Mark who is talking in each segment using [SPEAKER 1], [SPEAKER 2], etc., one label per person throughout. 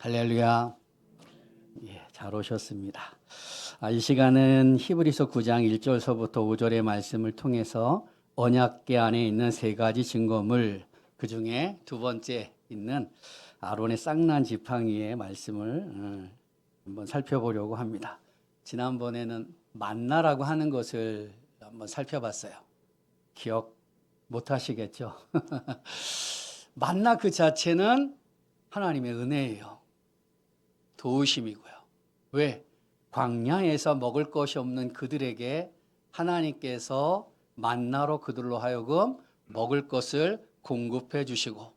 [SPEAKER 1] 할렐루야. 잘 오셨습니다. 이 시간은 히브리서 9장 1절서부터 5절의 말씀을 통해서 언약궤 안에 있는 세 가지 증거물, 그 중에 두 번째 있는 아론의 쌍난 지팡이의 말씀을 한번 살펴보려고 합니다. 지난번에는 만나라고 하는 것을 한번 살펴봤어요. 기억 못 하시겠죠? 만나 그 자체는 하나님의 은혜예요. 도우심이고요. 왜? 광야에서 먹을 것이 없는 그들에게 하나님께서 만나로 그들로 하여금 먹을 것을 공급해 주시고,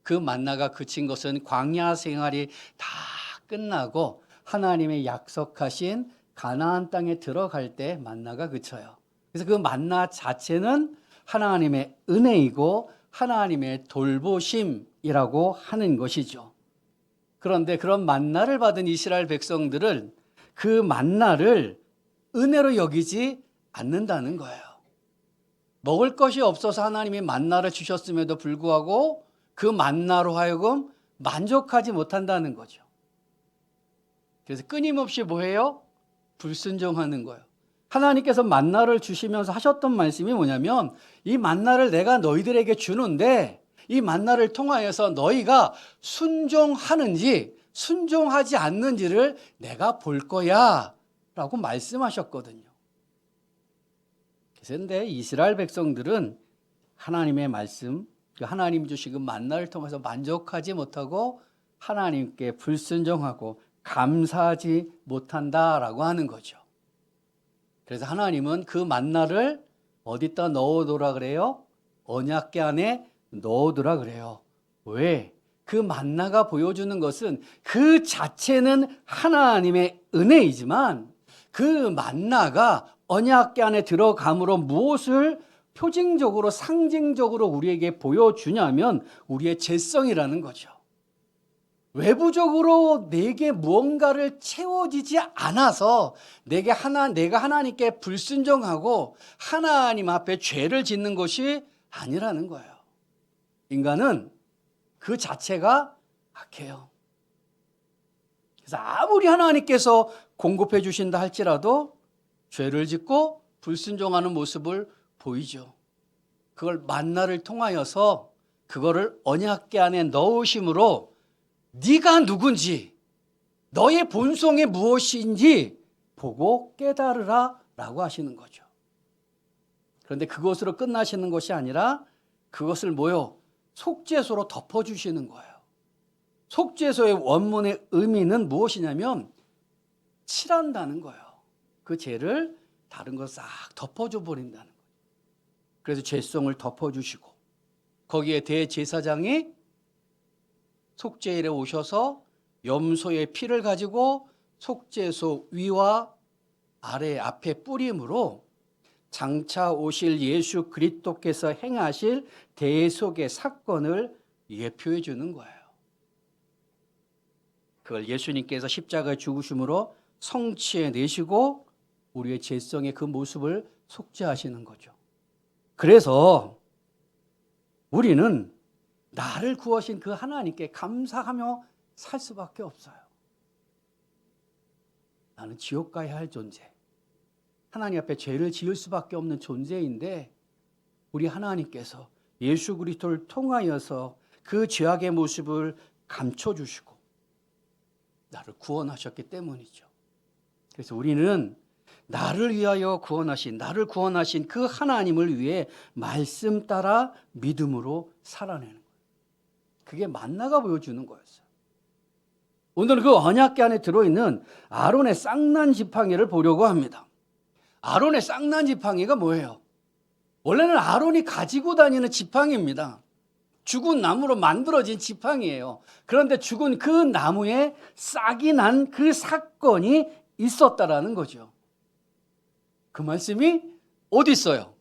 [SPEAKER 1] 그 만나가 그친 것은 광야 생활이 다 끝나고 하나님의 약속하신 가나안 땅에 들어갈 때 만나가 그쳐요. 그래서 그 만나 자체는 하나님의 은혜이고 하나님의 돌보심이라고 하는 것이죠. 그런데 그런 만나를 받은 이스라엘 백성들은 그 만나를 은혜로 여기지 않는다는 거예요. 먹을 것이 없어서 하나님이 만나를 주셨음에도 불구하고 그 만나로 하여금 만족하지 못한다는 거죠. 그래서 끊임없이 뭐해요? 불순종하는 거예요. 하나님께서 만나를 주시면서 하셨던 말씀이 뭐냐면, 이 만나를 내가 너희들에게 주는데 이 만나를 통하여서 너희가 순종하는지 순종하지 않는지를 내가 볼 거야 라고 말씀하셨거든요. 그런데 이스라엘 백성들은 하나님의 말씀, 하나님이 주신 그 만나를 통해서 만족하지 못하고 하나님께 불순종하고 감사하지 못한다라고 하는 거죠. 그래서 하나님은 그 만나를 어디다 넣어두라 그래요? 언약궤 안에 넣어두라 그래요. 왜? 그 만나가 보여주는 것은 그 자체는 하나님의 은혜이지만 그 만나가 언약궤 안에 들어감으로 무엇을 표징적으로 상징적으로 우리에게 보여주냐면 우리의 죄성이라는 거죠. 외부적으로 내게 무언가를 채워지지 않아서 내가 하나님께 불순종하고 하나님 앞에 죄를 짓는 것이 아니라는 거예요. 인간은 그 자체가 악해요. 그래서 아무리 하나님께서 공급해 주신다 할지라도 죄를 짓고 불순종하는 모습을 보이죠. 그걸 만나를 통하여서 그거를 언약궤 안에 넣으심으로 네가 누군지, 너의 본성이 무엇인지 보고 깨달으라 라고 하시는 거죠. 그런데 그것으로 끝나시는 것이 아니라 그것을 뭐요? 속죄소로 덮어주시는 거예요. 속죄소의 원문의 의미는 무엇이냐면 칠한다는 거예요. 그 죄를 다른 거 싹 덮어줘 버린다는 거예요. 그래서 죄성을 덮어주시고, 거기에 대제사장이 속죄일에 오셔서 염소의 피를 가지고 속죄소 위와 아래 앞에 뿌림으로 장차 오실 예수 그리스도께서 행하실 대속의 사건을 예표해 주는 거예요. 그걸 예수님께서 십자가에 죽으심으로 성취해 내시고 우리의 죄성의 그 모습을 속죄하시는 거죠. 그래서 우리는 나를 구하신 그 하나님께 감사하며 살 수밖에 없어요. 나는 지옥 가야 할 존재, 하나님 앞에 죄를 지을 수밖에 없는 존재인데 우리 하나님께서 예수 그리스도를 통하여서 그 죄악의 모습을 감춰주시고 나를 구원하셨기 때문이죠. 그래서 우리는 나를 위하여 나를 구원하신 그 하나님을 위해 말씀 따라 믿음으로 살아내는 거예요. 그게 만나가 보여주는 거였어요. 오늘은 그 언약궤 안에 들어있는 아론의 쌍난 지팡이를 보려고 합니다. 아론의 쌍난 지팡이가 뭐예요? 원래는 아론이 가지고 다니는 지팡이입니다. 죽은 나무로 만들어진 지팡이에요. 그런데 죽은 그 나무에 싹이 난 그 사건이 있었다라는 거죠. 그 말씀이 어디 있어요?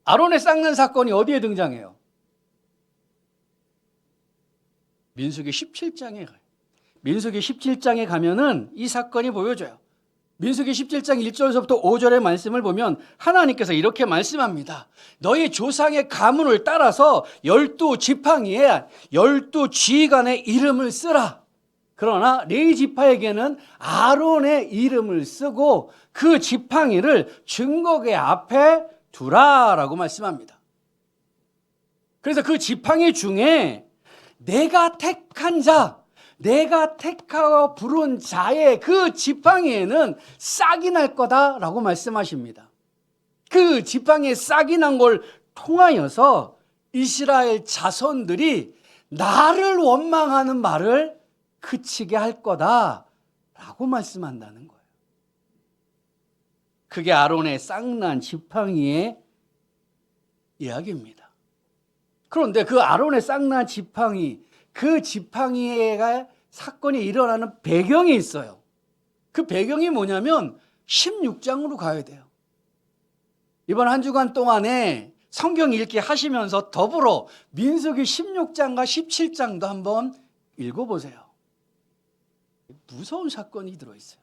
[SPEAKER 1] 아론의 쌍난 사건이 어디에 등장해요? 민수기 17장에 가요. 민수기 17장에 가면은 이 사건이 보여져요. 민수기 17장 1절에서부터 5절의 말씀을 보면 하나님께서 이렇게 말씀합니다. 너희 조상의 가문을 따라서 12지팡이에 12지휘관의 이름을 쓰라. 그러나 레위 지파에게는 아론의 이름을 쓰고 그 지팡이를 증거궤 앞에 두라라고 말씀합니다. 그래서 그 지팡이 중에 내가 택한 자, 내가 택하고 부른 자의 그 지팡이에는 싹이 날 거다라고 말씀하십니다. 그 지팡이에 싹이 난 걸 통하여서 이스라엘 자손들이 나를 원망하는 말을 그치게 할 거다라고 말씀한다는 거예요. 그게 아론의 싹난 지팡이의 이야기입니다. 그런데 그 아론의 싹난 지팡이, 그 지팡이가 사건이 일어나는 배경이 있어요. 그 배경이 뭐냐면 16장으로 가야 돼요. 이번 한 주간 동안에 성경 읽기 하시면서 더불어 민수기 16장과 17장도 한번 읽어보세요. 무서운 사건이 들어있어요.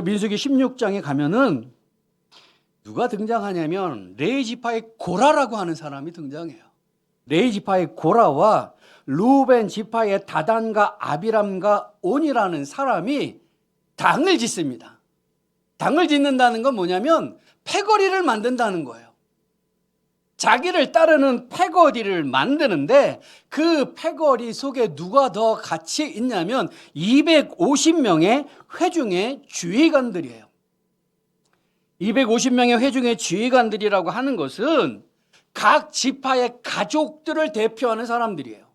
[SPEAKER 1] 민수기 16장에 가면은 누가 등장하냐면 레위 지파의 고라라고 하는 사람이 등장해요. 레위 지파의 고라와 루벤 지파의 다단과 아비람과 온이라는 사람이 당을 짓습니다. 당을 짓는다는 건 뭐냐면 패거리를 만든다는 거예요. 자기를 따르는 패거리를 만드는데 그 패거리 속에 누가 더 같이 있냐면 250명의 회중의 주의관들이에요. 250명의 회중의 지휘관들이라고 하는 것은 각 지파의 가족들을 대표하는 사람들이에요.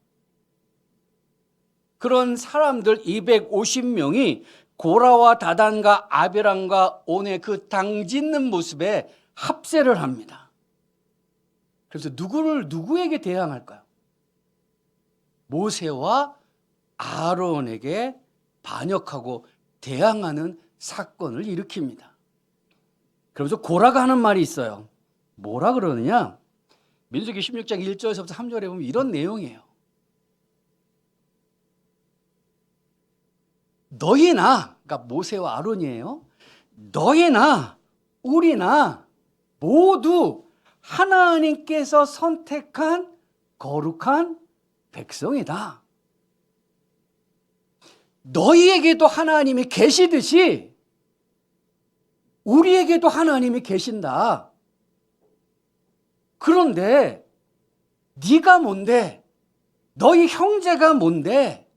[SPEAKER 1] 그런 사람들 250명이 고라와 다단과 아비람과 온의 그 당 짓는 모습에 합세를 합니다. 그래서 누구에게 대항할까요? 모세와 아론에게 반역하고 대항하는 사건을 일으킵니다. 그래서 고라가 하는 말이 있어요. 뭐라 그러느냐? 민수기 16장 1절에서부터 3절에 보면 이런 내용이에요. 너희나, 그러니까 모세와 아론이에요. 너희나 우리나 모두 하나님께서 선택한 거룩한 백성이다. 너희에게도 하나님이 계시듯이 우리에게도 하나님이 계신다. 그런데 네가 뭔데? 너희 형제가 뭔데?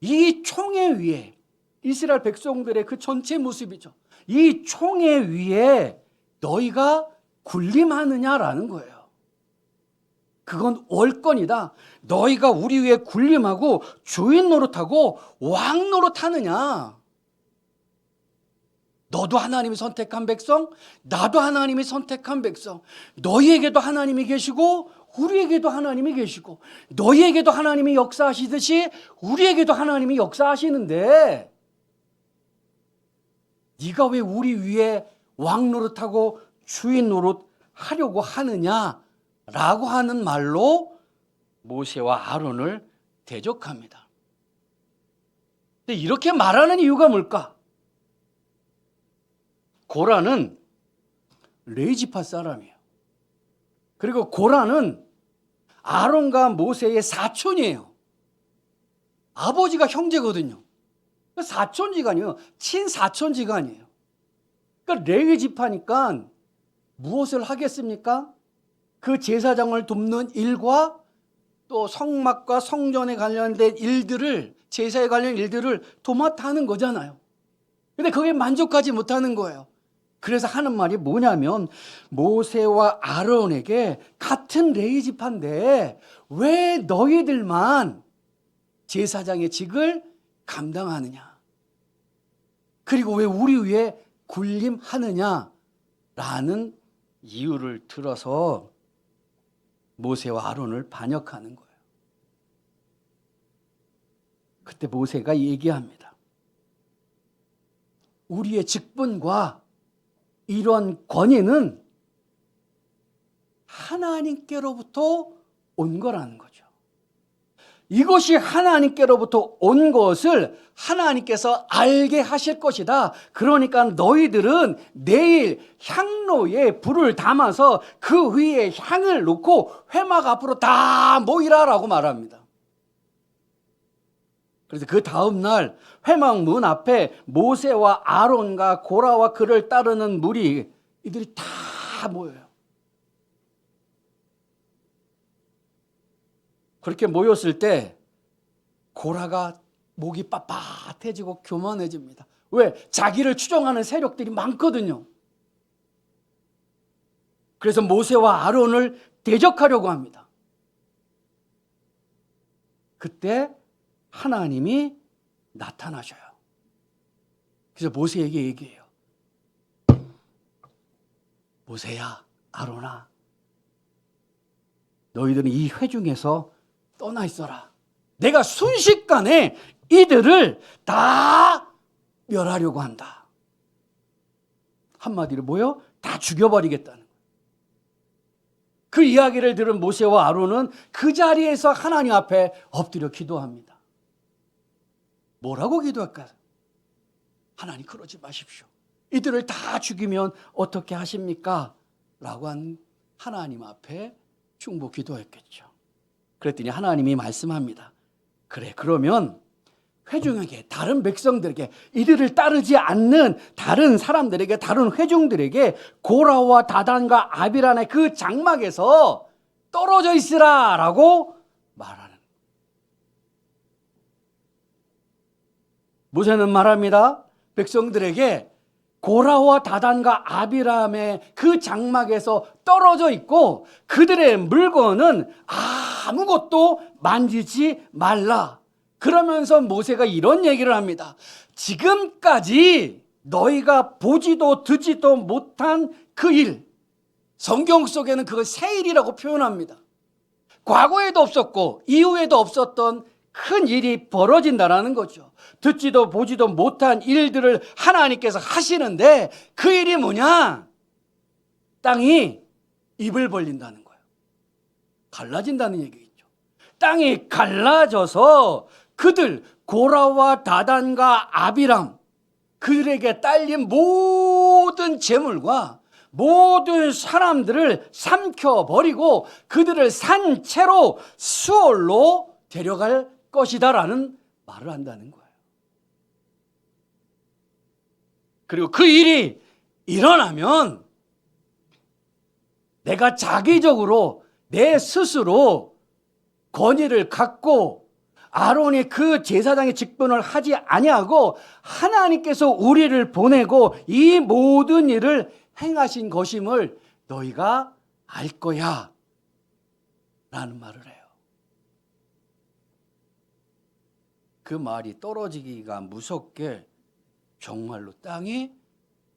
[SPEAKER 1] 이 총회 위에 이스라엘 백성들의 그 전체 모습이죠. 이 총회 위에 너희가 군림하느냐라는 거예요. 그건 월권이다. 너희가 우리 위에 군림하고 주인 노릇하고 왕 노릇하느냐. 너도 하나님이 선택한 백성, 나도 하나님이 선택한 백성. 너희에게도 하나님이 계시고 우리에게도 하나님이 계시고 너희에게도 하나님이 역사하시듯이 우리에게도 하나님이 역사하시는데 네가 왜 우리 위에 왕 노릇하고 주인 노릇하려고 하느냐라고 하는 말로 모세와 아론을 대적합니다. 근데 이렇게 말하는 이유가 뭘까? 고라는 레위 지파 사람이에요. 그리고 고라는 아론과 모세의 사촌이에요. 아버지가 형제거든요. 사촌지간이에요. 친사촌지간이에요. 그러니까 레위 지파니까 무엇을 하겠습니까? 그 제사장을 돕는 일과 또 성막과 성전에 관련된 일들을, 제사에 관련 일들을 도맡아 하는 거잖아요. 근데 그게 만족하지 못하는 거예요. 그래서 하는 말이 뭐냐면 모세와 아론에게 같은 레위 지파인데 왜 너희들만 제사장의 직을 감당하느냐? 그리고 왜 우리 위에 군림하느냐라는 이유를 들어서 모세와 아론을 반역하는 거예요. 그때 모세가 얘기합니다. 우리의 직분과 이런 권위는 하나님께로부터 온 거라는 거죠. 이것이 하나님께로부터 온 것을 하나님께서 알게 하실 것이다. 그러니까 너희들은 내일 향로에 불을 담아서 그 위에 향을 놓고 회막 앞으로 다 모이라라고 말합니다. 그래서 그 다음 날 회막 문 앞에 모세와 아론과 고라와 그를 따르는 무리 이들이 다 모여요. 그렇게 모였을 때 고라가 목이 빳빳해지고 교만해집니다. 왜? 자기를 추종하는 세력들이 많거든요. 그래서 모세와 아론을 대적하려고 합니다. 그때 하나님이 나타나셔요. 그래서 모세에게 얘기해요. 모세야, 아론아, 너희들은 이 회중에서 떠나 있어라. 내가 순식간에 이들을 다 멸하려고 한다. 한마디로 뭐요? 다 죽여버리겠다는 거예요. 그 이야기를 들은 모세와 아론은 그 자리에서 하나님 앞에 엎드려 기도합니다. 뭐라고 기도할까요? 하나님 그러지 마십시오. 이들을 다 죽이면 어떻게 하십니까? 라고 한 하나님 앞에 중보 기도했겠죠. 그랬더니 하나님이 말씀합니다. 그래, 그러면 회중에게, 다른 백성들에게, 이들을 따르지 않는 다른 사람들에게, 다른 회중들에게 고라와 다단과 아비란의 그 장막에서 떨어져 있으라 라고 말하는. 모세는 말합니다. 백성들에게 고라와 다단과 아비람의 그 장막에서 떨어져 있고 그들의 물건은 아무것도 만지지 말라. 그러면서 모세가 이런 얘기를 합니다. 지금까지 너희가 보지도 듣지도 못한 그 일, 성경 속에는 그걸 새 일이라고 표현합니다. 과거에도 없었고 이후에도 없었던 큰 일이 벌어진다는 거죠. 듣지도 보지도 못한 일들을 하나님께서 하시는데 그 일이 뭐냐? 땅이 입을 벌린다는 거예요. 갈라진다는 얘기겠죠. 땅이 갈라져서 그들 고라와 다단과 아비람 그들에게 딸린 모든 재물과 모든 사람들을 삼켜버리고 그들을 산채로 수월로 데려갈 것이다라는 말을 한다는 거예요. 그리고 그 일이 일어나면 내가 자기적으로 내 스스로 권위를 갖고 아론이 그 제사장의 직분을 하지 아니하고 하나님께서 우리를 보내고 이 모든 일을 행하신 것임을 너희가 알 거야 라는 말을 해요. 그 말이 떨어지기가 무섭게 정말로 땅이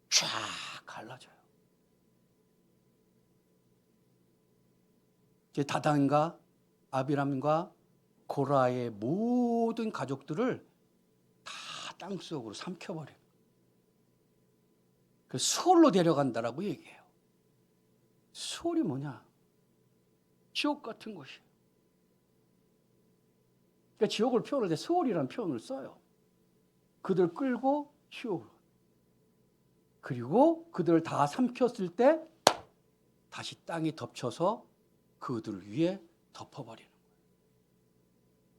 [SPEAKER 1] 쫙 갈라져요. 이제 다단과 아비람과 고라의 모든 가족들을 다 땅속으로 삼켜버려요. 그 수월로 데려간다라고 얘기해요. 수월이 뭐냐? 지옥 같은 것이에요. 그러니까 지옥을 표현할 때 수월이라는 표현을 써요. 그들 끌고 지옥으로. 그리고 그들을 다 삼켰을 때 다시 땅이 덮쳐서 그들 위에 덮어버리는 거예요.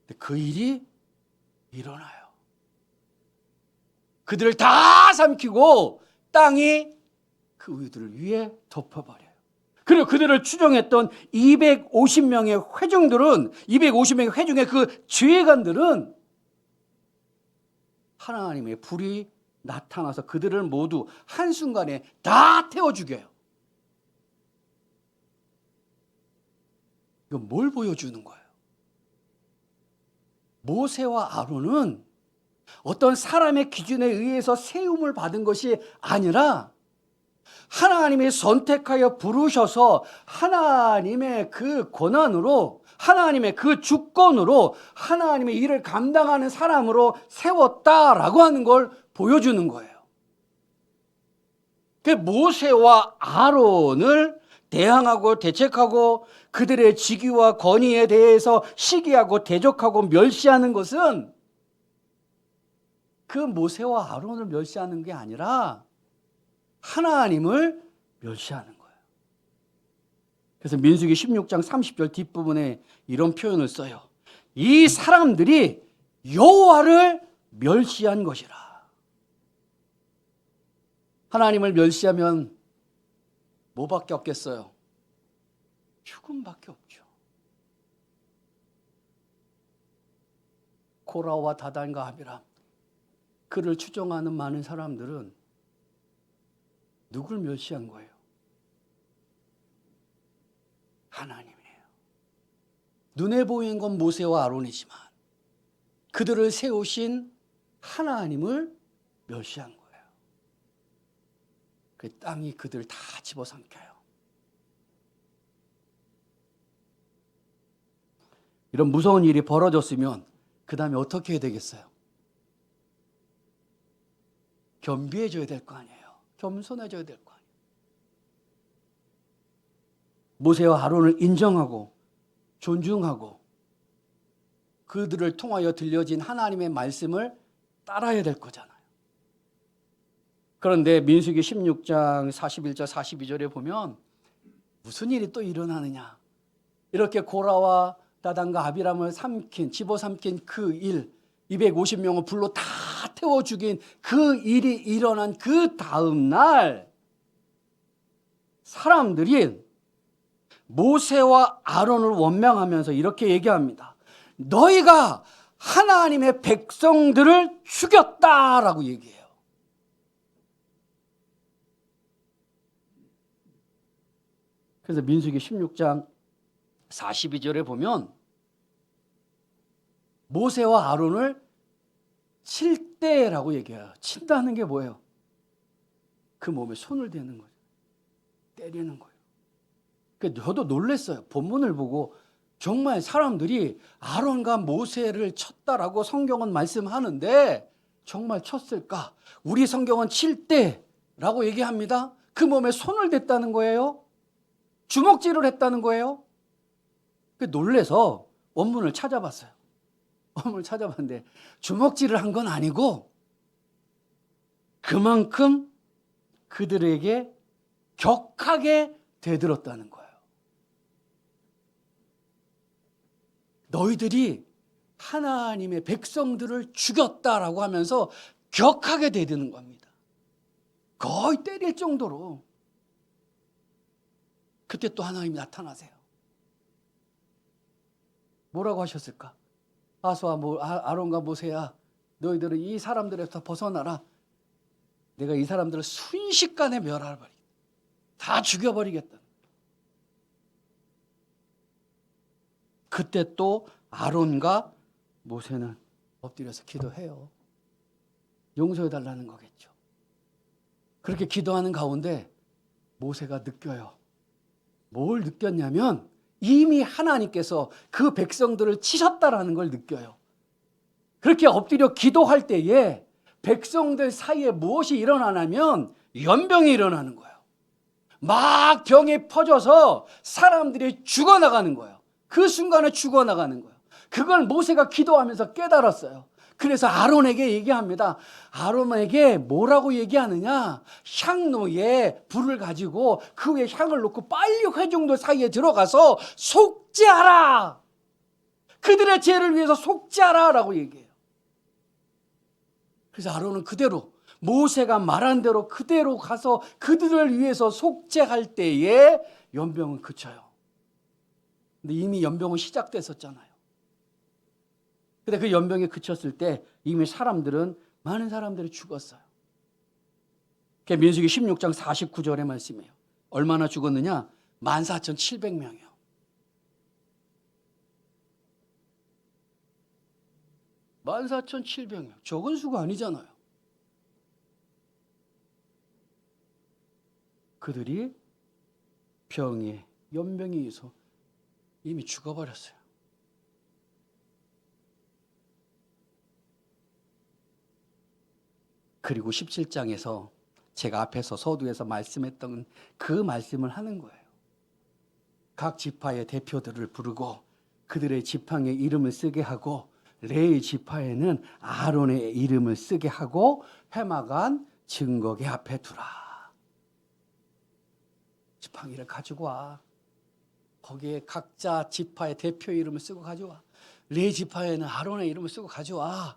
[SPEAKER 1] 근데 그 일이 일어나요. 그들을 다 삼키고 땅이 그들을 위에 덮어버려요. 그리고 그들을 추종했던 250명의 회중들은 250명의 회중의 그 지휘관들은 하나님의 불이 나타나서 그들을 모두 한순간에 다 태워 죽여요. 이건 뭘 보여주는 거예요? 모세와 아론은 어떤 사람의 기준에 의해서 세움을 받은 것이 아니라 하나님이 선택하여 부르셔서 하나님의 그 권한으로 하나님의 그 주권으로 하나님의 일을 감당하는 사람으로 세웠다라고 하는 걸 보여주는 거예요. 그 모세와 아론을 대항하고 대책하고 그들의 직위와 권위에 대해서 시기하고 대적하고 멸시하는 것은 그 모세와 아론을 멸시하는 게 아니라 하나님을 멸시하는 거예요. 그래서 민수기 16장 30절 뒷부분에 이런 표현을 써요. 이 사람들이 여호와를 멸시한 것이라. 하나님을 멸시하면 뭐밖에 없겠어요? 죽음밖에 없죠. 코라와 다단과 아비람, 그를 추종하는 많은 사람들은 누굴 멸시한 거예요? 하나님이에요. 눈에 보이는 건 모세와 아론이지만 그들을 세우신 하나님을 멸시한 거예요. 그 땅이 그들을 다 집어삼켜요. 이런 무서운 일이 벌어졌으면 그 다음에 어떻게 해야 되겠어요? 겸비해져야 될 거 아니에요. 겸손해져야 될 거 아니에요. 모세와 아론을 인정하고 존중하고 그들을 통하여 들려진 하나님의 말씀을 따라야 될 거잖아요. 그런데 민수기 16장 41절 42절에 보면 무슨 일이 또 일어나느냐. 이렇게 고라와 다단과 아비람을 집어삼킨 그 일, 250명을 불로 다 태워 죽인 그 일이 일어난 그 다음 날 사람들이 모세와 아론을 원망하면서 이렇게 얘기합니다. 너희가 하나님의 백성들을 죽였다라고 얘기해요. 그래서 민수기 16장 42절에 보면 모세와 아론을 칠 때라고 얘기해요. 친다는 게 뭐예요? 그 몸에 손을 대는 거죠. 때리는 거예요. 저도 놀랐어요. 본문을 보고 정말 사람들이 아론과 모세를 쳤다라고 성경은 말씀하는데 정말 쳤을까? 우리 성경은 칠 때라고 얘기합니다. 그 몸에 손을 댔다는 거예요. 주먹질을 했다는 거예요. 놀라서 원문을 찾아봤어요. 원문을 찾아봤는데 주먹질을 한 건 아니고 그만큼 그들에게 격하게 대들었다는 거예요. 너희들이 하나님의 백성들을 죽였다라고 하면서 격하게 대드는 겁니다. 거의 때릴 정도로. 그때 또 하나님이 나타나세요. 뭐라고 하셨을까? 아론과 모세야, 너희들은 이 사람들에서 벗어나라. 내가 이 사람들을 순식간에 멸해버리겠다. 다 죽여버리겠다. 그때 또 아론과 모세는 엎드려서 기도해요. 용서해달라는 거겠죠. 그렇게 기도하는 가운데 모세가 느껴요. 뭘 느꼈냐면 이미 하나님께서 그 백성들을 치셨다라는 걸 느껴요. 그렇게 엎드려 기도할 때에 백성들 사이에 무엇이 일어나냐면 연병이 일어나는 거예요. 막 병이 퍼져서 사람들이 죽어나가는 거예요. 그 순간에 죽어나가는 거예요. 그걸 모세가 기도하면서 깨달았어요. 그래서 아론에게 얘기합니다. 아론에게 뭐라고 얘기하느냐? 향로에 불을 가지고 그 위에 향을 놓고 빨리 회중들 사이에 들어가서 속죄하라. 그들의 죄를 위해서 속죄하라 라고 얘기해요. 그래서 아론은 그대로 모세가 말한 대로 그대로 가서 그들을 위해서 속죄할 때에 연병은 그쳐요. 근데 이미 연병은 시작됐었잖아요. 근데 그 연병이 그쳤을 때 이미 많은 사람들이 죽었어요. 그게 민수기 16장 49절의 말씀이에요. 얼마나 죽었느냐? 14,700명이요. (14,700명) 적은 수가 아니잖아요. 그들이 병에 연병에 의해서 이미 죽어버렸어요. 그리고 17장에서 제가 앞에서 서두에서 말씀했던 그 말씀을 하는 거예요. 각 지파의 대표들을 부르고 그들의 지팡이에 이름을 쓰게 하고 레위 지파에는 아론의 이름을 쓰게 하고 회막안 증거계 앞에 두라. 지팡이를 가지고 와. 거기에 각자 지파의 대표 이름을 쓰고 가져와. 레위 지파에는 아론의 이름을 쓰고 가져와.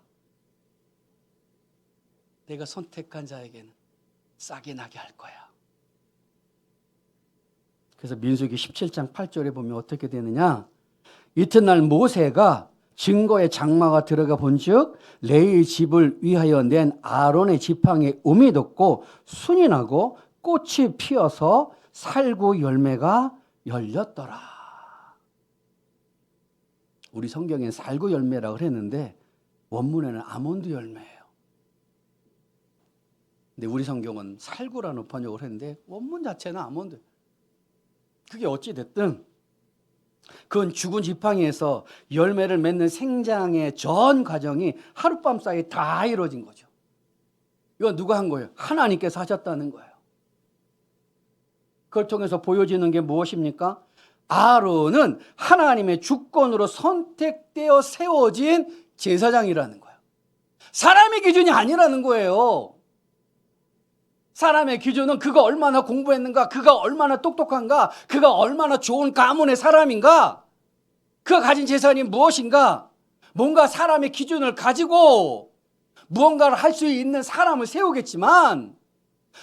[SPEAKER 1] 내가 선택한 자에게는 싹이 나게 할 거야. 그래서 민수기 17장 8절에 보면 어떻게 되느냐? 이튿날 모세가 증거의 장막에 들어가 본즉 레위 집을 위하여 낸 아론의 지팡이에 음이 돋고 순이 나고 꽃이 피어서 살구 열매가 열렸더라. 우리 성경엔 살구 열매라고 그랬는데 원문에는 아몬드 열매예요. 근데 우리 성경은 살구라는 번역을 했는데 원문 자체는 아몬드. 그게 어찌 됐든 그건 죽은 지팡이에서 열매를 맺는 생장의 전 과정이 하룻밤 사이에 다 이루어진 거죠. 이건 누가 한 거예요? 하나님께서 하셨다는 거예요. 그걸 통해서 보여지는 게 무엇입니까? 아론은 하나님의 주권으로 선택되어 세워진 제사장이라는 거예요. 사람의 기준이 아니라는 거예요. 사람의 기준은 그가 얼마나 공부했는가, 그가 얼마나 똑똑한가, 그가 얼마나 좋은 가문의 사람인가, 그가 가진 재산이 무엇인가, 뭔가 사람의 기준을 가지고 무언가를 할 수 있는 사람을 세우겠지만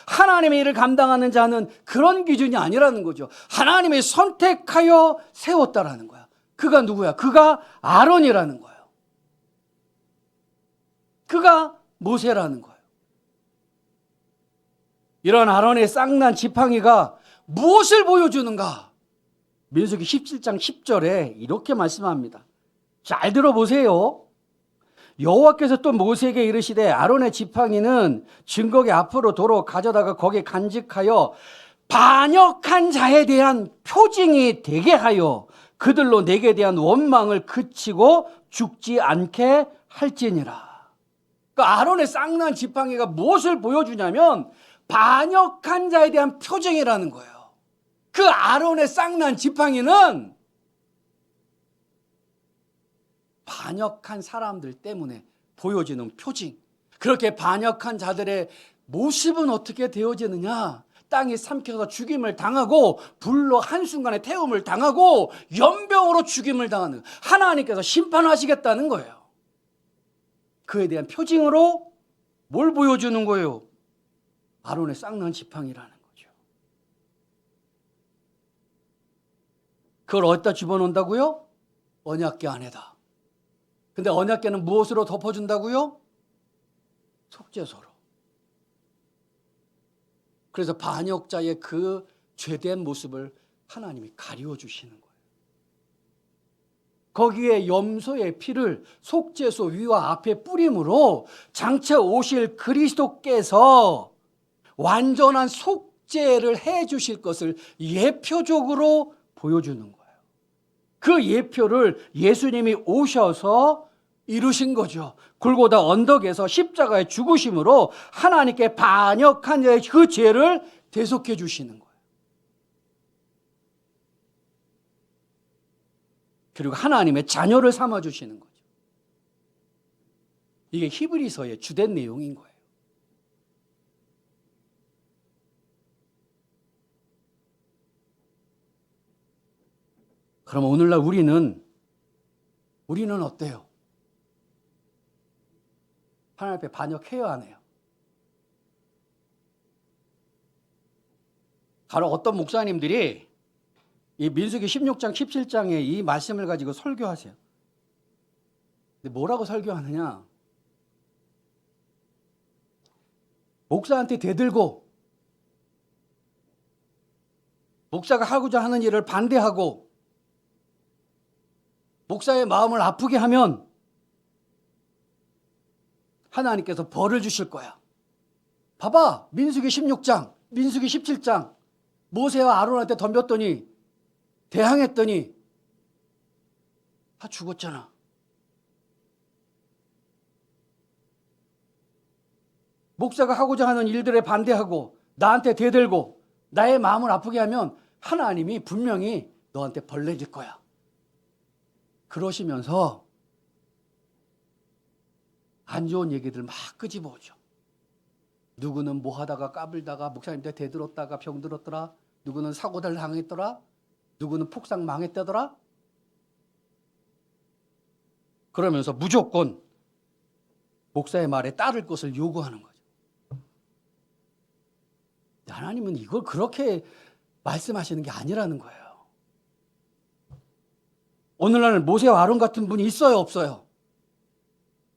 [SPEAKER 1] 하나님의 일을 감당하는 자는 그런 기준이 아니라는 거죠. 하나님이 선택하여 세웠다라는 거야. 그가 누구야? 그가 아론이라는 거예요. 그가 모세라는 거예요. 이런 아론의 쌍난 지팡이가 무엇을 보여주는가? 민수기 17장 10절에 이렇게 말씀합니다. 잘 들어보세요. 여호와께서 또 모세에게 이르시되 아론의 지팡이는 증거계 앞으로 도로 가져다가 거기에 간직하여 반역한 자에 대한 표징이 되게 하여 그들로 내게 대한 원망을 그치고 죽지 않게 할지니라. 그러니까 아론의 쌍난 지팡이가 무엇을 보여주냐면 반역한 자에 대한 표징이라는 거예요. 그 아론의 쌍난 지팡이는 반역한 사람들 때문에 보여지는 표징. 그렇게 반역한 자들의 모습은 어떻게 되어지느냐? 땅이 삼켜서 죽임을 당하고 불로 한순간에 태움을 당하고 연병으로 죽임을 당하는, 하나님께서 심판하시겠다는 거예요. 그에 대한 표징으로 뭘 보여주는 거예요? 아론의 쌍난 지팡이라는 거죠. 그걸 어디다 집어넣는다고요? 언약궤 안에다. 근데 언약궤는 무엇으로 덮어준다고요? 속죄소로. 그래서 반역자의 그 죄된 모습을 하나님이 가리워 주시는 거예요. 거기에 염소의 피를 속죄소 위와 앞에 뿌림으로 장차 오실 그리스도께서 완전한 속죄를 해 주실 것을 예표적으로 보여주는 거예요. 그 예표를 예수님이 오셔서 이루신 거죠. 골고다 언덕에서 십자가의 죽으심으로 하나님께 반역한 자의 그 죄를 대속해 주시는 거예요. 그리고 하나님의 자녀를 삼아 주시는 거죠. 이게 히브리서의 주된 내용인 거예요. 그럼 오늘날 우리는 어때요? 하나님 앞에 반역해요, 안 해요? 바로 어떤 목사님들이 이 민수기 16장, 17장의 이 말씀을 가지고 설교하세요. 근데 뭐라고 설교하느냐? 목사한테 대들고 목사가 하고자 하는 일을 반대하고 목사의 마음을 아프게 하면 하나님께서 벌을 주실 거야. 봐봐, 민수기 16장, 민수기 17장 모세와 아론한테 덤볐더니 대항했더니 다 죽었잖아. 목사가 하고자 하는 일들에 반대하고 나한테 대들고 나의 마음을 아프게 하면 하나님이 분명히 너한테 벌 내릴 거야. 그러시면서 안 좋은 얘기들 막 끄집어오죠. 누구는 뭐 하다가 까불다가 목사님한테 대들었다가 병들었더라. 누구는 사고를 당했더라. 누구는 폭삭 망했다더라. 그러면서 무조건 목사의 말에 따를 것을 요구하는 거죠. 하나님은 이걸 그렇게 말씀하시는 게 아니라는 거예요. 오늘날 모세와 아론 같은 분이 있어요, 없어요?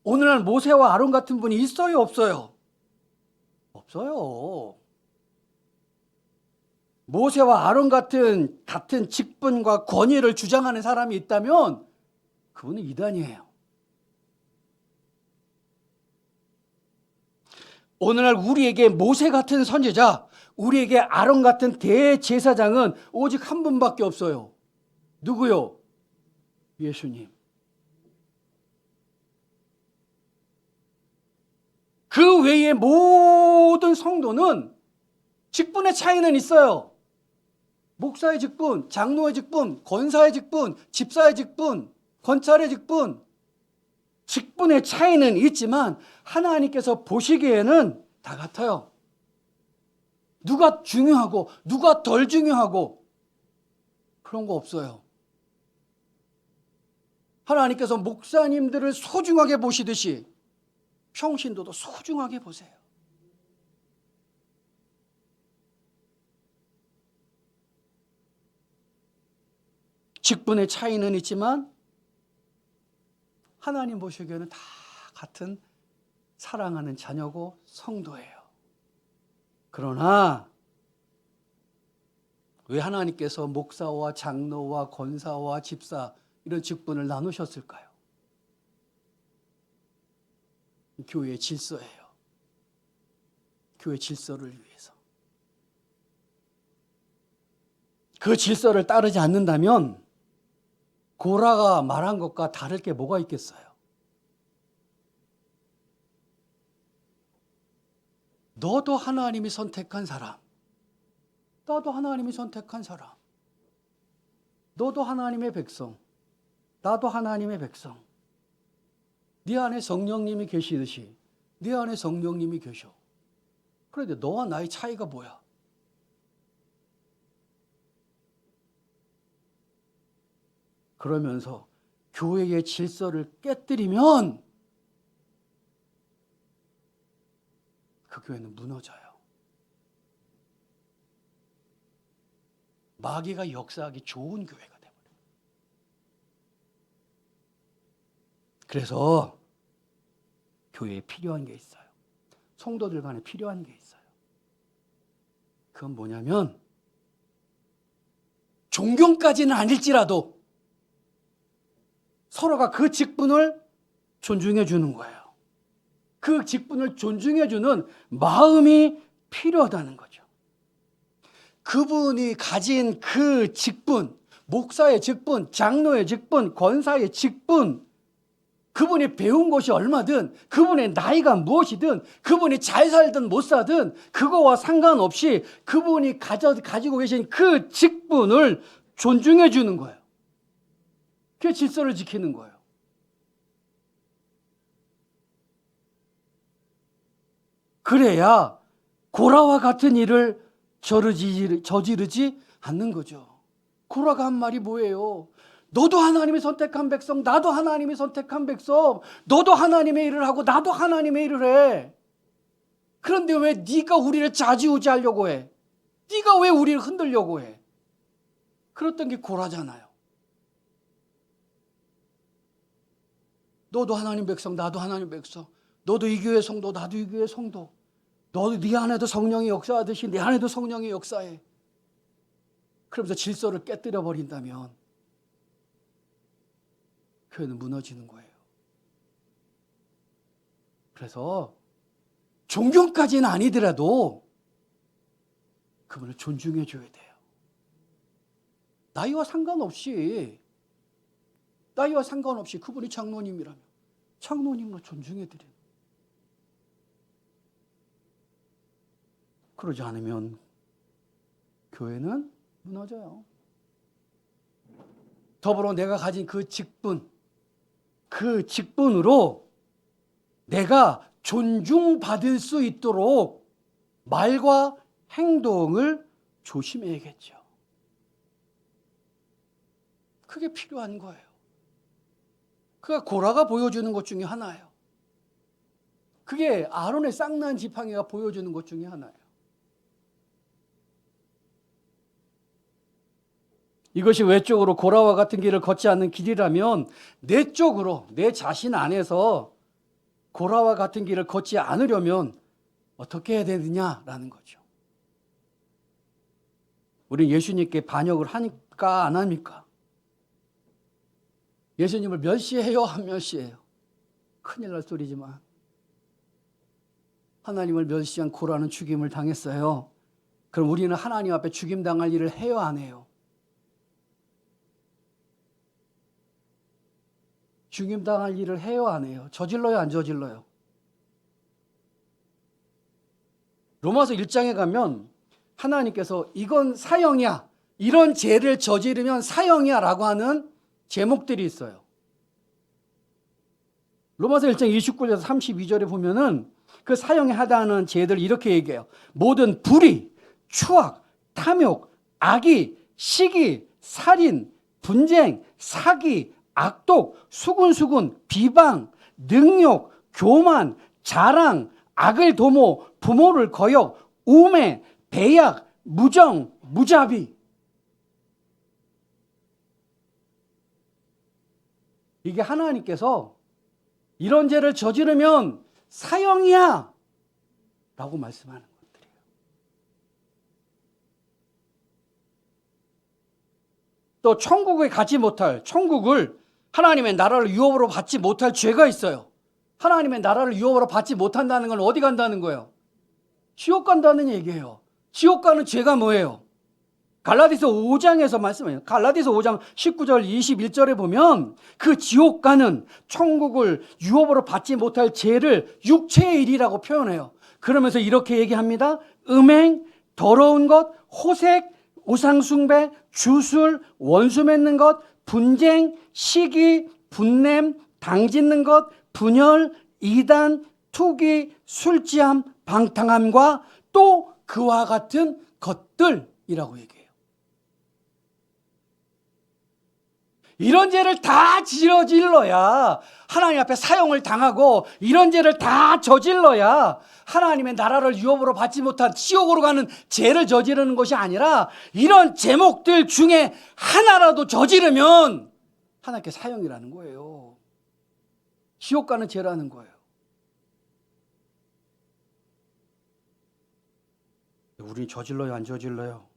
[SPEAKER 1] 오늘날 모세와 아론 같은 분이 있어요, 없어요? 없어요. 모세와 아론 같은 직분과 권위를 주장하는 사람이 있다면 그분은 이단이에요. 오늘날 우리에게 모세 같은 선지자, 우리에게 아론 같은 대제사장은 오직 한 분밖에 없어요. 누구요? 예수님. 그 외의 모든 성도는 직분의 차이는 있어요. 목사의 직분, 장로의 직분, 권사의 직분, 집사의 직분, 권찰의 직분, 직분의 차이는 있지만 하나님께서 보시기에는 다 같아요. 누가 중요하고 누가 덜 중요하고 그런 거 없어요. 하나님께서 목사님들을 소중하게 보시듯이 평신도도 소중하게 보세요. 직분의 차이는 있지만 하나님 보시기에는 다 같은 사랑하는 자녀고 성도예요. 그러나 왜 하나님께서 목사와 장로와 권사와 집사 이런 직분을 나누셨을까요? 교회의 질서예요. 교회 질서를 위해서. 그 질서를 따르지 않는다면 고라가 말한 것과 다를 게 뭐가 있겠어요? 너도 하나님이 선택한 사람, 나도 하나님이 선택한 사람, 너도 하나님의 백성, 나도 하나님의 백성. 네 안에 성령님이 계시듯이 네 안에 성령님이 계셔. 그런데 너와 나의 차이가 뭐야? 그러면서 교회의 질서를 깨뜨리면 그 교회는 무너져요. 마귀가 역사하기 좋은 교회가 되버려요. 그래서 교회에 필요한 게 있어요. 성도들 간에 필요한 게 있어요. 그건 뭐냐면 존경까지는 아닐지라도 서로가 그 직분을 존중해 주는 거예요. 그 직분을 존중해 주는 마음이 필요하다는 거죠. 그분이 가진 그 직분, 목사의 직분, 장로의 직분, 권사의 직분, 그분이 배운 것이 얼마든, 그분의 나이가 무엇이든, 그분이 잘 살든 못 살든 그거와 상관없이 그분이 가지고 계신 그 직분을 존중해 주는 거예요. 그게 질서를 지키는 거예요. 그래야 고라와 같은 일을 저지르지 않는 거죠. 고라가 한 말이 뭐예요? 너도 하나님이 선택한 백성, 나도 하나님이 선택한 백성, 너도 하나님의 일을 하고 나도 하나님의 일을 해. 그런데 왜 네가 우리를 좌지우지하려고 해? 네가 왜 우리를 흔들려고 해? 그랬던 게 고라잖아요. 너도 하나님 백성, 나도 하나님 백성. 너도 이 교회 성도, 나도 이 교회 성도. 너도 네 안에도 성령이 역사하듯이 내 안에도 성령이 역사해. 그러면서 질서를 깨뜨려 버린다면 교회는 무너지는 거예요. 그래서 존경까지는 아니더라도 그분을 존중해 줘야 돼요. 나이와 상관없이 그분이 장로님이라면 장로님을 존중해 드려요. 그러지 않으면 교회는 무너져요. 더불어 내가 가진 그 직분으로 내가 존중받을 수 있도록 말과 행동을 조심해야겠죠. 그게 필요한 거예요. 그가 고라가 보여주는 것 중에 하나예요. 그게 아론의 쌍난 지팡이가 보여주는 것 중에 하나예요. 이것이 외적으로 고라와 같은 길을 걷지 않는 길이라면 내적으로 내 자신 안에서 고라와 같은 길을 걷지 않으려면 어떻게 해야 되느냐라는 거죠. 우리는 예수님께 반역을 하니까 안 합니까? 예수님을 멸시해요, 안 멸시해요? 큰일 날 소리지만 하나님을 멸시한 고라는 죽임을 당했어요. 그럼 우리는 하나님 앞에 죽임당할 일을 해요, 안 해요? 죽임당할 일을 해요, 안 해요? 저질러요, 안 저질러요? 로마서 1장에 가면 하나님께서 이건 사형이야, 이런 죄를 저지르면 사형이야 라고 하는 제목들이 있어요. 로마서 1장 29절에서 32절에 보면은 그 사형에 하다하는 죄들 이렇게 얘기해요. 모든 불의, 추악, 탐욕, 악의, 시기, 살인, 분쟁, 사기, 악독, 수군수군, 비방, 능욕, 교만, 자랑, 악을 도모, 부모를 거역, 우매, 배약, 무정, 무자비. 이게 하나님께서 이런 죄를 저지르면 사형이야 라고 말씀하는 것들이에요. 또 천국에 가지 못할, 천국을 하나님의 나라를 유업으로 받지 못할 죄가 있어요. 하나님의 나라를 유업으로 받지 못한다는 건 어디 간다는 거예요? 지옥 간다는 얘기예요. 지옥 가는 죄가 뭐예요? 갈라디아서 5장에서 말씀해요. 갈라디아서 5장 19절 21절에 보면 그 지옥 가는 천국을 유업으로 받지 못할 죄를 육체의 일이라고 표현해요. 그러면서 이렇게 얘기합니다. 음행, 더러운 것, 호색, 우상숭배, 주술, 원수 맺는 것, 분쟁, 시기, 분냄, 당짓는 것, 분열, 이단, 투기, 술취함, 방탕함과 또 그와 같은 것들이라고 얘기해요. 이런 죄를 다 저질러야 하나님 앞에 사형을 당하고 이런 죄를 다 저질러야 하나님의 나라를 유업으로 받지 못한 지옥으로 가는 죄를 저지르는 것이 아니라 이런 제목들 중에 하나라도 저지르면 하나님께 사형이라는 거예요. 지옥 가는 죄라는 거예요. 우리 저질러요, 안 저질러요?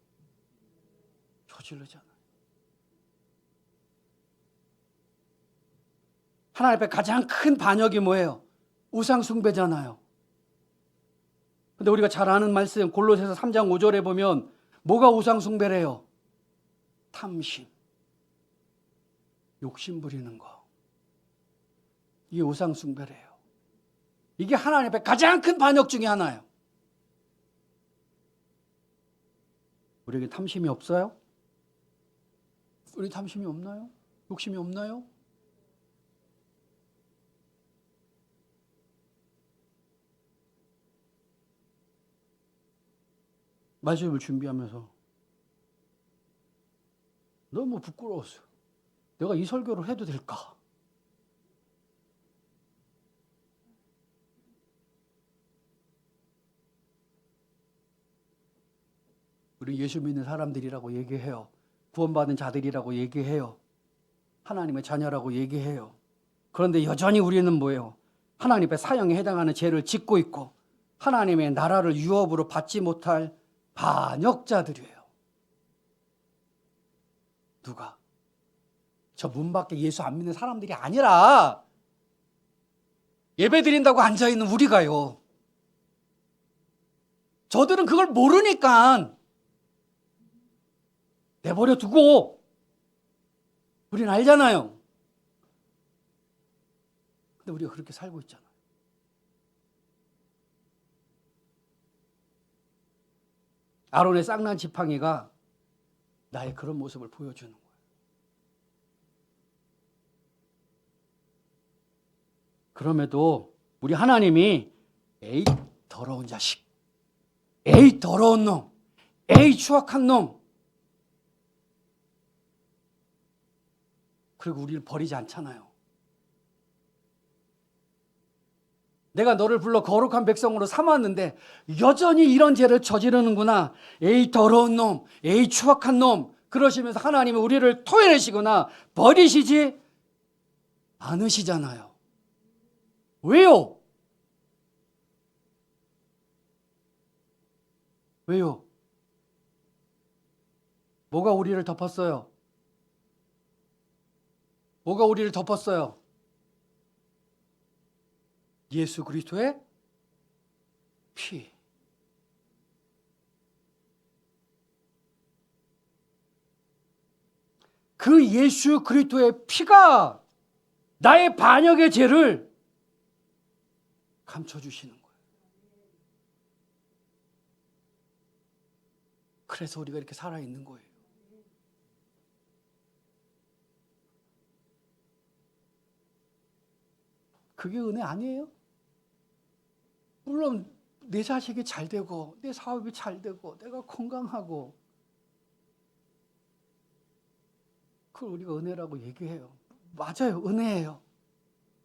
[SPEAKER 1] 저질르잖아. 하나님 앞에 가장 큰 반역이 뭐예요? 우상숭배잖아요. 근데 우리가 잘 아는 말씀 골로새서 3장 5절에 보면 뭐가 우상숭배래요? 탐심, 욕심 부리는 거. 이게 우상숭배래요. 이게 하나님 앞에 가장 큰 반역 중에 하나예요. 우리에게 탐심이 없어요? 우리 탐심이 없나요? 욕심이 없나요? 말씀을 준비하면서 너무 부끄러웠어요. 내가 이 설교를 해도 될까? 우리 예수 믿는 사람들이라고 얘기해요. 구원받은 자들이라고 얘기해요. 하나님의 자녀라고 얘기해요. 그런데 여전히 우리는 뭐예요? 하나님 앞에 사형에 해당하는 죄를 짓고 있고 하나님의 나라를 유업으로 받지 못할 반역자들이에요. 누가? 저 문 밖에 예수 안 믿는 사람들이 아니라 예배드린다고 앉아있는 우리가요. 저들은 그걸 모르니까 내버려 두고 우리는 알잖아요. 근데 우리가 그렇게 살고 있잖아요. 아론의 쌍난 지팡이가 나의 그런 모습을 보여주는 거예요. 그럼에도 우리 하나님이 에이 더러운 자식, 에이 더러운 놈, 에이 추악한 놈, 그리고 우리를 버리지 않잖아요. 내가 너를 불러 거룩한 백성으로 삼았는데 여전히 이런 죄를 저지르는구나. 에이 더러운 놈, 에이 추악한 놈, 그러시면서 하나님은 우리를 토해내시거나 버리시지 않으시잖아요. 왜요? 왜요? 뭐가 우리를 덮었어요? 뭐가 우리를 덮었어요? 예수 그리스도의 피. 그 예수 그리스도의 피가 나의 반역의 죄를 감춰주시는 거예요. 그래서 우리가 이렇게 살아있는 거예요. 그게 은혜 아니에요? 물론 내 자식이 잘 되고 내 사업이 잘 되고 내가 건강하고 그걸 우리가 은혜라고 얘기해요. 맞아요. 은혜예요.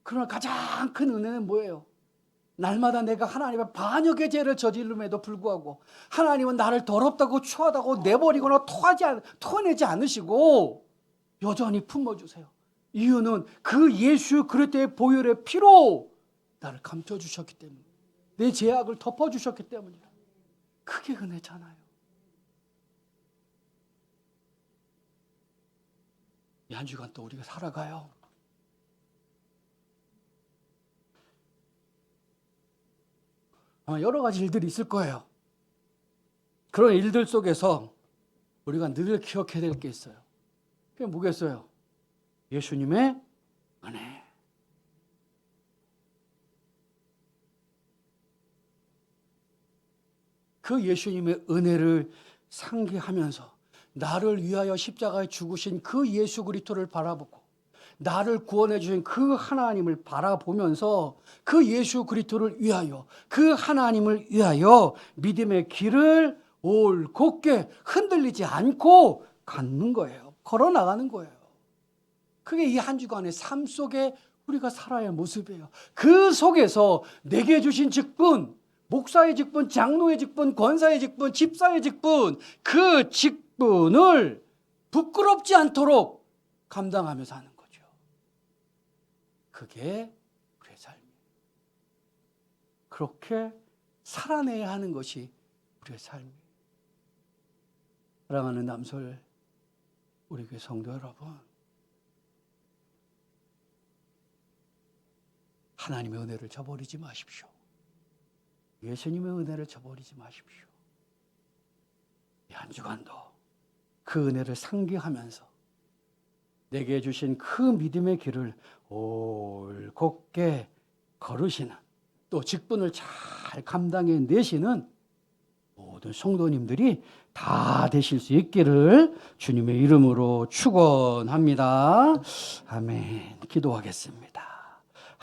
[SPEAKER 1] 그러나 가장 큰 은혜는 뭐예요? 날마다 내가 하나님의 반역의 죄를 저지름에도 불구하고 하나님은 나를 더럽다고 추하다고 내버리거나 토해내지 않으시고 여전히 품어주세요. 이유는 그 예수 그리스도의 보혈의 피로 나를 감춰주셨기 때문에, 내 죄악을 덮어주셨기 때문이다. 그게 은혜잖아요. 이 한 주간 또 우리가 살아가요. 아마 여러 가지 일들이 있을 거예요. 그런 일들 속에서 우리가 늘 기억해야 될 게 있어요. 그게 뭐겠어요? 예수님의 은혜. 그 예수님의 은혜를 상기하면서 나를 위하여 십자가에 죽으신 그 예수 그리스도를 바라보고 나를 구원해 주신 그 하나님을 바라보면서 그 예수 그리스도를 위하여, 그 하나님을 위하여 믿음의 길을 올곧게 흔들리지 않고 걷는 거예요. 걸어 나가는 거예요. 그게 이 한 주간의 삶 속에 우리가 살아야 할 모습이에요. 그 속에서 내게 주신 직분, 목사의 직분, 장로의 직분, 권사의 직분, 집사의 직분, 그 직분을 부끄럽지 않도록 감당하며 사는 거죠. 그게 우리의 삶이에요. 그렇게 살아내야 하는 것이 우리의 삶이에요. 사랑하는 남설 우리 교회 성도 여러분, 하나님의 은혜를 저버리지 마십시오. 예수님의 은혜를 저버리지 마십시오. 이 한 주간도 그 은혜를 상기하면서 내게 주신 그 믿음의 길을 올곧게 걸으시는, 또 직분을 잘 감당해 내시는 모든 성도님들이 다 되실 수 있기를 주님의 이름으로 축원합니다. 아멘. 기도하겠습니다.